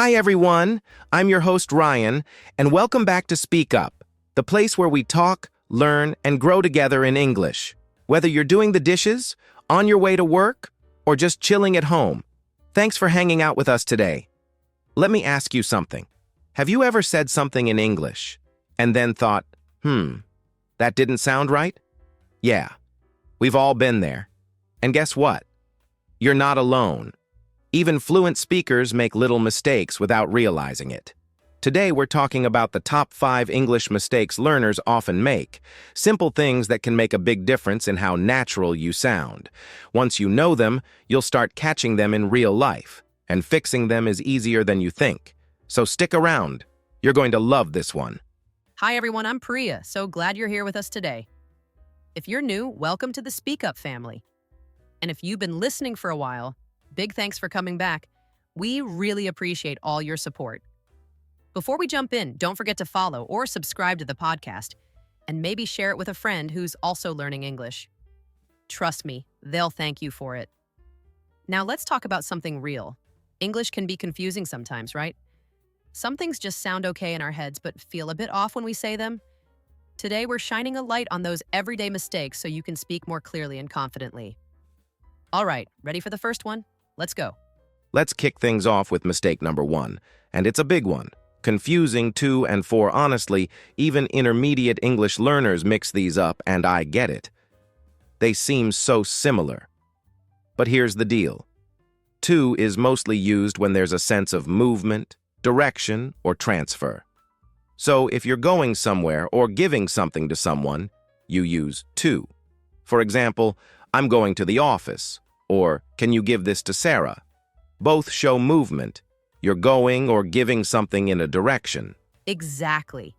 Hi, everyone. I'm your host, Ryan, and welcome back to Speak Up, the place where we talk, learn, and grow together in English. Whether you're doing the dishes, on your way to work, or just chilling at home, thanks for hanging out with us today. Let me ask you something. Have you ever said something in English and then thought, that didn't sound right? Yeah, we've all been there. And guess what? You're not alone. Even fluent speakers make little mistakes without realizing it. Today, we're talking about the top 5 English mistakes learners often make, simple things that can make a big difference in how natural you sound. Once you know them, you'll start catching them in real life, and fixing them is easier than you think. So stick around. You're going to love this one. Hi everyone, I'm Priya. So glad you're here with us today. If you're new, welcome to the Speak Up family. And if you've been listening for a while, big thanks for coming back. We really appreciate all your support. Before we jump in, don't forget to follow or subscribe to the podcast, and maybe share it with a friend who's also learning English. Trust me, they'll thank you for it. Now let's talk about something real. English can be confusing sometimes, right? Some things just sound okay in our heads but feel a bit off when we say them. Today we're shining a light on those everyday mistakes so you can speak more clearly and confidently. All right, ready for the first one? Let's go. Let's kick things off with mistake number 1, and it's a big one. Confusing 2 and 4. Honestly, even intermediate English learners mix these up, and I get it. They seem so similar. But here's the deal. 2 is mostly used when there's a sense of movement, direction, or transfer. So if you're going somewhere or giving something to someone, you use 2. For example, I'm going to the office, or can you give this to Sarah? Both show movement. You're going or giving something in a direction. Exactly.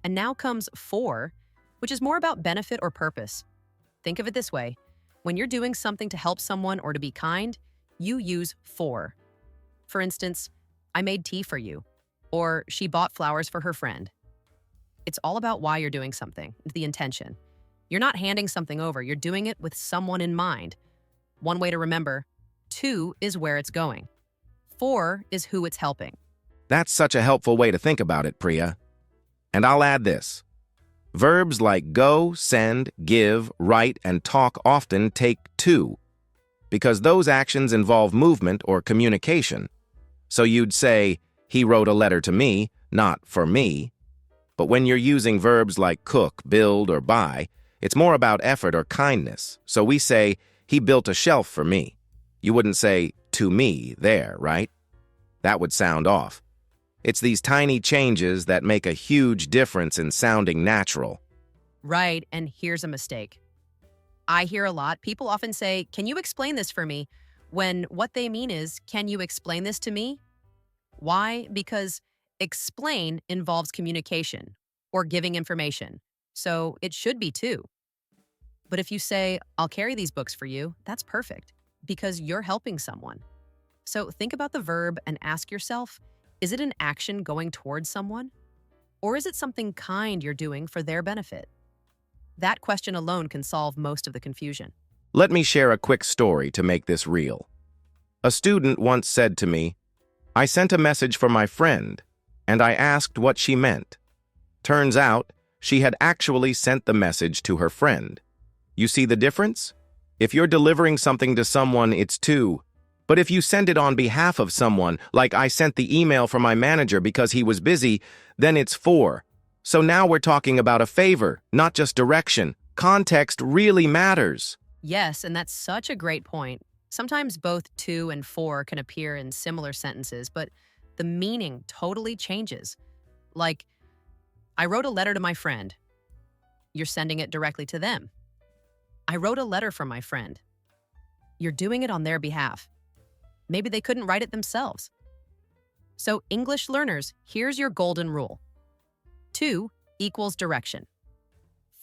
And now comes 4, which is more about benefit or purpose. Think of it this way. When you're doing something to help someone or to be kind, you use 4. For instance, I made tea for you, or she bought flowers for her friend. It's all about why you're doing something, the intention. You're not handing something over, you're doing it with someone in mind. One way to remember, 2 is where it's going. 4 is who it's helping. That's such a helpful way to think about it, Priya. And I'll add this. Verbs like go, send, give, write, and talk often take 2, because those actions involve movement or communication. So you'd say, he wrote a letter to me, not for me. But when you're using verbs like cook, build, or buy, it's more about effort or kindness. So we say, he built a shelf for me. You wouldn't say, to me, there, right? That would sound off. It's these tiny changes that make a huge difference in sounding natural. Right, and here's a mistake. I hear a lot, people often say, can you explain this for me? When what they mean is, can you explain this to me? Why? Because explain involves communication or giving information. So it should be 2. But if you say, I'll carry these books for you, that's perfect because you're helping someone. So think about the verb and ask yourself, is it an action going towards someone? Or is it something kind you're doing for their benefit? That question alone can solve most of the confusion. Let me share a quick story to make this real. A student once said to me, I sent a message for my friend, and I asked what she meant. Turns out, she had actually sent the message to her friend. You see the difference? If you're delivering something to someone, it's 2. But if you send it on behalf of someone, like I sent the email for my manager because he was busy, then it's 4. So now we're talking about a favor, not just direction. Context really matters. Yes, and that's such a great point. Sometimes both 2 and 4 can appear in similar sentences, but the meaning totally changes. Like, I wrote a letter to my friend. You're sending it directly to them. I wrote a letter for my friend. You're doing it on their behalf. Maybe they couldn't write it themselves. So English learners, here's your golden rule. 2 equals direction.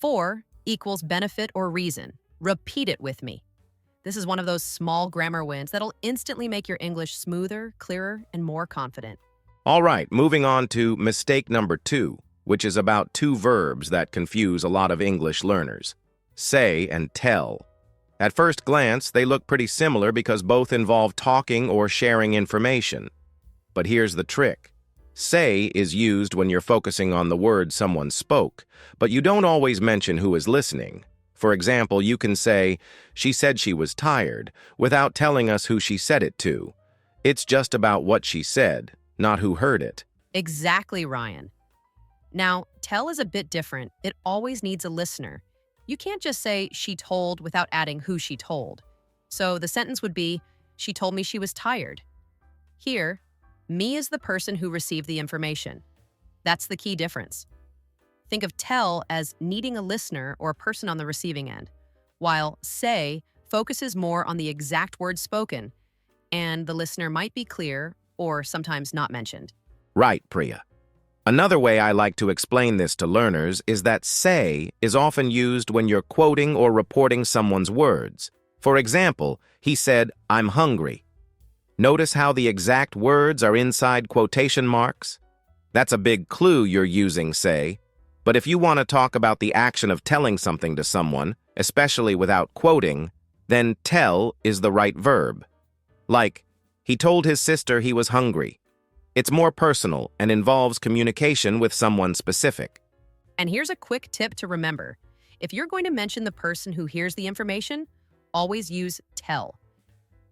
4 equals benefit or reason. Repeat it with me. This is one of those small grammar wins that'll instantly make your English smoother, clearer, and more confident. All right, moving on to mistake number 2, which is about 2 verbs that confuse a lot of English learners. Say and tell. At first glance, they look pretty similar because both involve talking or sharing information. But here's the trick. Say is used when you're focusing on the word someone spoke, but you don't always mention who is listening. For example, you can say, "She said she was tired," without telling us who she said it to. It's just about what she said, not who heard it. Exactly, Ryan. Now, tell is a bit different. It always needs a listener. You can't just say she told without adding who she told. So the sentence would be, she told me she was tired. Here, me is the person who received the information. That's the key difference. Think of tell as needing a listener or a person on the receiving end, while say focuses more on the exact words spoken, and the listener might be clear or sometimes not mentioned. Right, Priya. Another way I like to explain this to learners is that say is often used when you're quoting or reporting someone's words. For example, he said, "I'm hungry." Notice how the exact words are inside quotation marks? That's a big clue you're using say. But if you want to talk about the action of telling something to someone, especially without quoting, then tell is the right verb. Like, he told his sister he was hungry. It's more personal and involves communication with someone specific. And here's a quick tip to remember. If you're going to mention the person who hears the information, always use tell.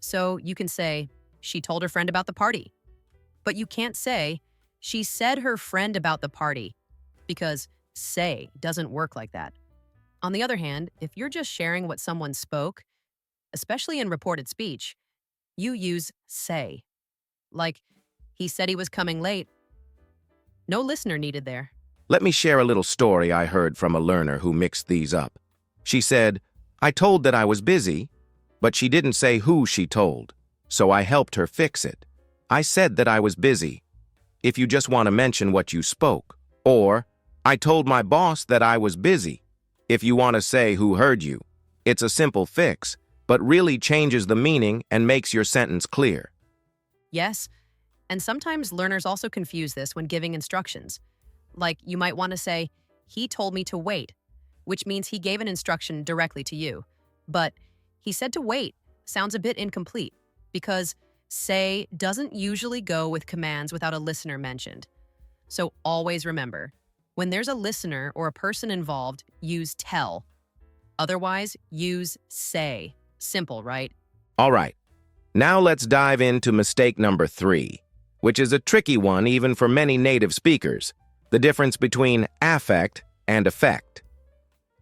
So you can say, she told her friend about the party. But you can't say, she said her friend about the party, because say doesn't work like that. On the other hand, if you're just sharing what someone spoke, especially in reported speech, you use say. Like, he said he was coming late. No listener needed there. Let me share a little story I heard from a learner who mixed these up. She said, "I told that I was busy, but she didn't say who she told, so I helped her fix it. I said that I was busy, if you just want to mention what you spoke. Or, I told my boss that I was busy, if you want to say who heard you. It's a simple fix, but really changes the meaning and makes your sentence clear." Yes, and sometimes learners also confuse this when giving instructions. Like, you might want to say, he told me to wait, which means he gave an instruction directly to you. But he said to wait sounds a bit incomplete, because say doesn't usually go with commands without a listener mentioned. So always remember, when there's a listener or a person involved, use tell. Otherwise, use say. Simple, right? All right, now let's dive into mistake number 3, which is a tricky one even for many native speakers, the difference between affect and effect.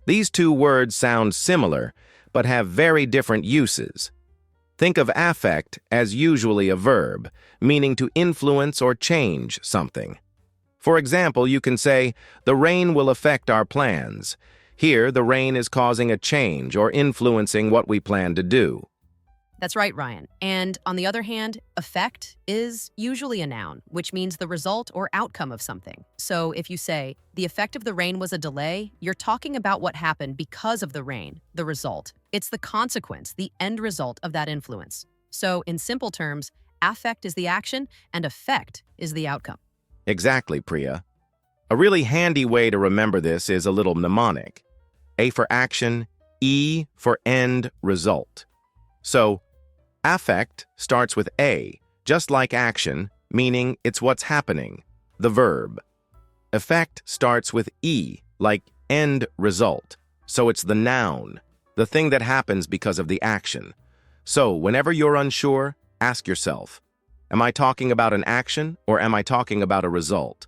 These two words sound similar, but have very different uses. Think of affect as usually a verb, meaning to influence or change something. For example, you can say, "The rain will affect our plans." Here, the rain is causing a change or influencing what we plan to do. That's right, Ryan. And on the other hand, effect is usually a noun, which means the result or outcome of something. So if you say, the effect of the rain was a delay, you're talking about what happened because of the rain, the result. It's the consequence, the end result of that influence. So in simple terms, affect is the action and effect is the outcome. Exactly, Priya. A really handy way to remember this is a little mnemonic. A for action, E for end result. So, affect starts with A, just like action, meaning it's what's happening, the verb. Effect starts with E, like end result, so it's the noun, the thing that happens because of the action. So, whenever you're unsure, ask yourself, am I talking about an action or am I talking about a result?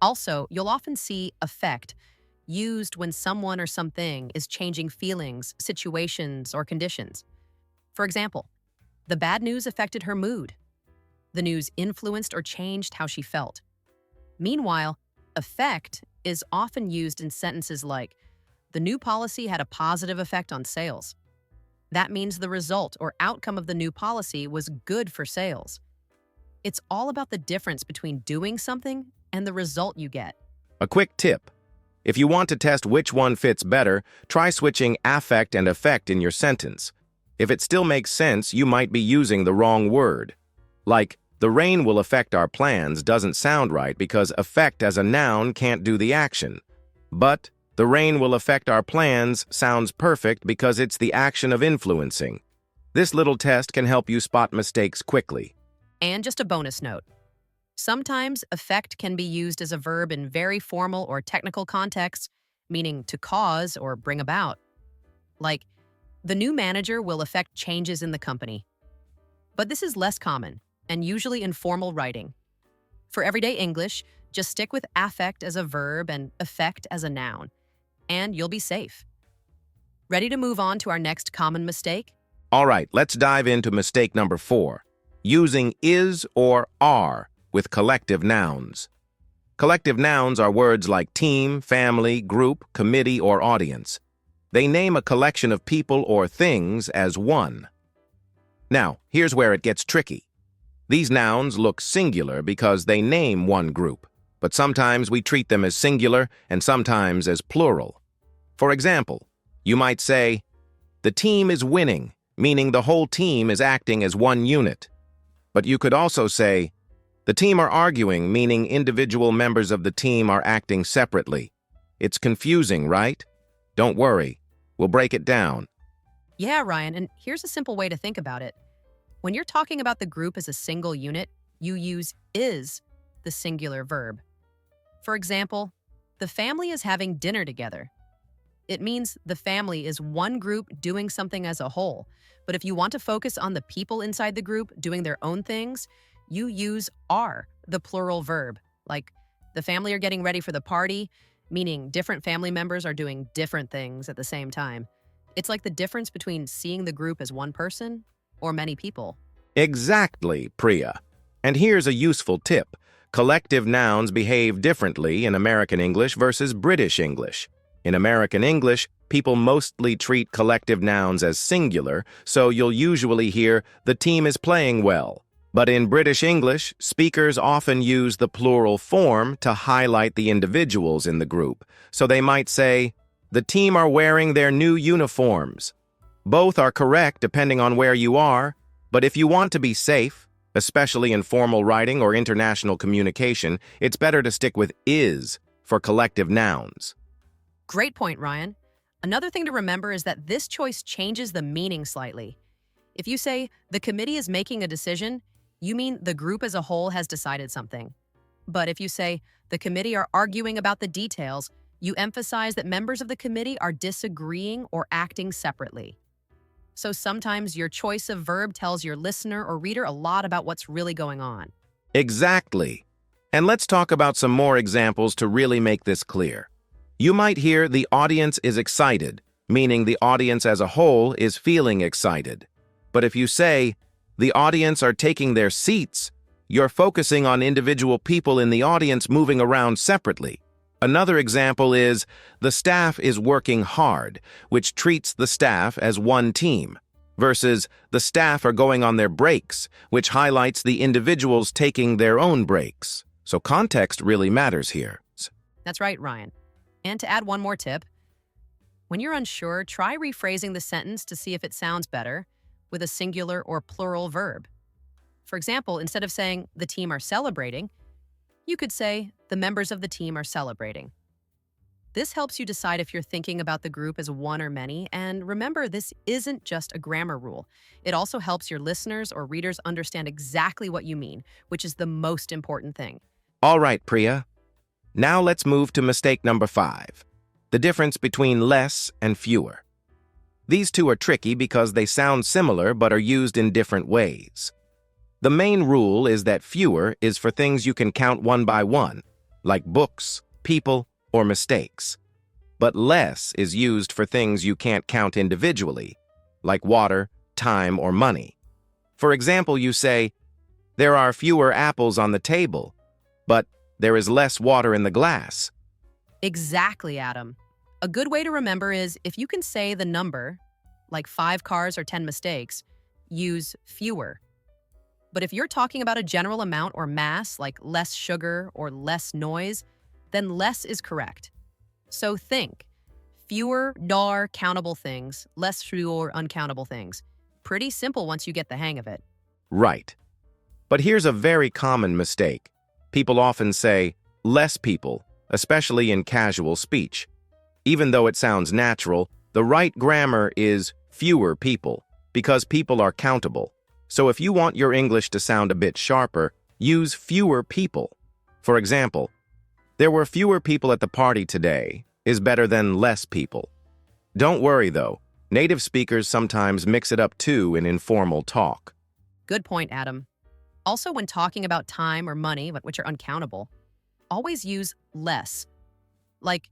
Also, you'll often see effect used when someone or something is changing feelings, situations, or conditions. For example, the bad news affected her mood. The news influenced or changed how she felt. Meanwhile, effect is often used in sentences like, the new policy had a positive effect on sales. That means the result or outcome of the new policy was good for sales. It's all about the difference between doing something and the result you get. A quick tip. If you want to test which one fits better, try switching affect and effect in your sentence. If it still makes sense, you might be using the wrong word. Like, the rain will affect our plans doesn't sound right because affect as a noun can't do the action. But the rain will affect our plans sounds perfect because it's the action of influencing. This little test can help you spot mistakes quickly. And just a bonus note, Sometimes affect can be used as a verb in very formal or technical contexts, meaning to cause or bring about. Like, the new manager will affect changes in the company. But this is less common and usually in formal writing. For everyday English, just stick with affect as a verb and effect as a noun, and you'll be safe. Ready to move on to our next common mistake? All right, let's dive into mistake number 4, using is or are with collective nouns. Collective nouns are words like team, family, group, committee, or audience. They name a collection of people or things as one. Now, here's where it gets tricky. These nouns look singular because they name one group, but sometimes we treat them as singular and sometimes as plural. For example, you might say, "The team is winning," meaning the whole team is acting as one unit. But you could also say, "The team are arguing," meaning individual members of the team are acting separately. It's confusing, right? Don't worry, we'll break it down. Yeah, Ryan, and here's a simple way to think about it. When you're talking about the group as a single unit, you use is, the singular verb. For example, the family is having dinner together. It means the family is one group doing something as a whole. But if you want to focus on the people inside the group doing their own things, you use are, the plural verb. Like, the family are getting ready for the party, meaning different family members are doing different things at the same time. It's like the difference between seeing the group as one person or many people. Exactly, Priya. And here's a useful tip. Collective nouns behave differently in American English versus British English. In American English, people mostly treat collective nouns as singular, so you'll usually hear, "The team is playing well." But in British English, speakers often use the plural form to highlight the individuals in the group. So they might say, "The team are wearing their new uniforms." Both are correct depending on where you are, but if you want to be safe, especially in formal writing or international communication, it's better to stick with is for collective nouns. Great point, Ryan. Another thing to remember is that this choice changes the meaning slightly. If you say, "The committee is making a decision," you mean the group as a whole has decided something. But if you say, "The committee are arguing about the details," you emphasize that members of the committee are disagreeing or acting separately. So sometimes your choice of verb tells your listener or reader a lot about what's really going on. Exactly. And let's talk about some more examples to really make this clear. You might hear "the audience is excited," meaning the audience as a whole is feeling excited. But if you say, "The audience are taking their seats," you're focusing on individual people in the audience moving around separately. Another example is, "The staff is working hard," which treats the staff as one team, versus "the staff are going on their breaks," which highlights the individuals taking their own breaks. So context really matters here. That's right, Ryan. And to add one more tip, when you're unsure, try rephrasing the sentence to see if it sounds better with a singular or plural verb. For example, instead of saying, "The team are celebrating," you could say, "The members of the team are celebrating." This helps you decide if you're thinking about the group as one or many, and remember, this isn't just a grammar rule. It also helps your listeners or readers understand exactly what you mean, which is the most important thing. All right, Priya. Now let's move to mistake number 5, the difference between less and fewer. These two are tricky because they sound similar but are used in different ways. The main rule is that fewer is for things you can count one by one, like books, people, or mistakes. But less is used for things you can't count individually, like water, time, or money. For example, you say, "There are fewer apples on the table," but "there is less water in the glass." Exactly, Adam. A good way to remember is if you can say the number, like 5 cars or 10 mistakes, use fewer. But if you're talking about a general amount or mass, like less sugar or less noise, then less is correct. So think, fewer dar countable things, less fewer uncountable things. Pretty simple once you get the hang of it. Right. But here's a very common mistake. People often say, "less people," especially in casual speech. Even though it sounds natural, the right grammar is fewer people, because people are countable. So if you want your English to sound a bit sharper, Use fewer people. For example, there were fewer people at the party today is better than less people. Don't worry though, native speakers sometimes mix it up too in informal talk. Good point, Adam. Also, when talking about time or money, which are uncountable, always use less. Like,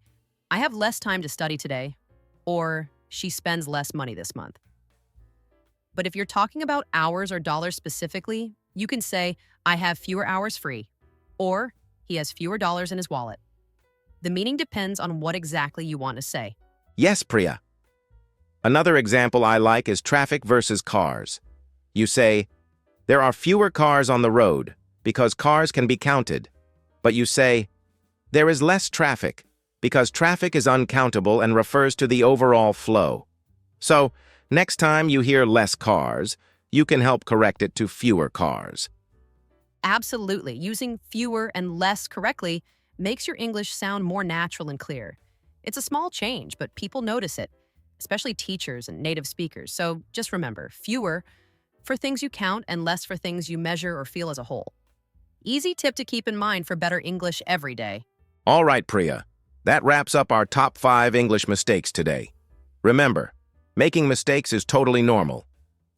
I have less time to study today, or she spends less money this month. But if you're talking about hours or dollars specifically, you can say, I have fewer hours free, or he has fewer dollars in his wallet. The meaning depends on what exactly you want to say. Yes, Priya. Another example I like is traffic versus cars. You say, there are fewer cars on the road because cars can be counted. But you say, there is less traffic because traffic is uncountable and refers to the overall flow. So, next time you hear less cars, you can help correct it to fewer cars. Absolutely. Using fewer and less correctly makes your English sound more natural and clear. It's a small change, but people notice it, especially teachers and native speakers. So just remember, fewer for things you count and less for things you measure or feel as a whole. Easy tip to keep in mind for better English every day. All right, Priya. That wraps up our top 5 English mistakes today. Remember, making mistakes is totally normal.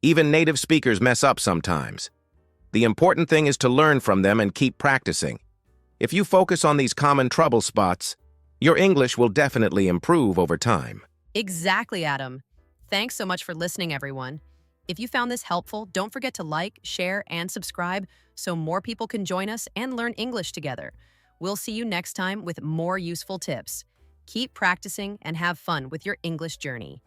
Even native speakers mess up sometimes. The important thing is to learn from them and keep practicing. If you focus on these common trouble spots, your English will definitely improve over time. Exactly, Adam. Thanks so much for listening, everyone. If you found this helpful, don't forget to like, share, and subscribe so more people can join us and learn English together. We'll see you next time with more useful tips. Keep practicing and have fun with your English journey.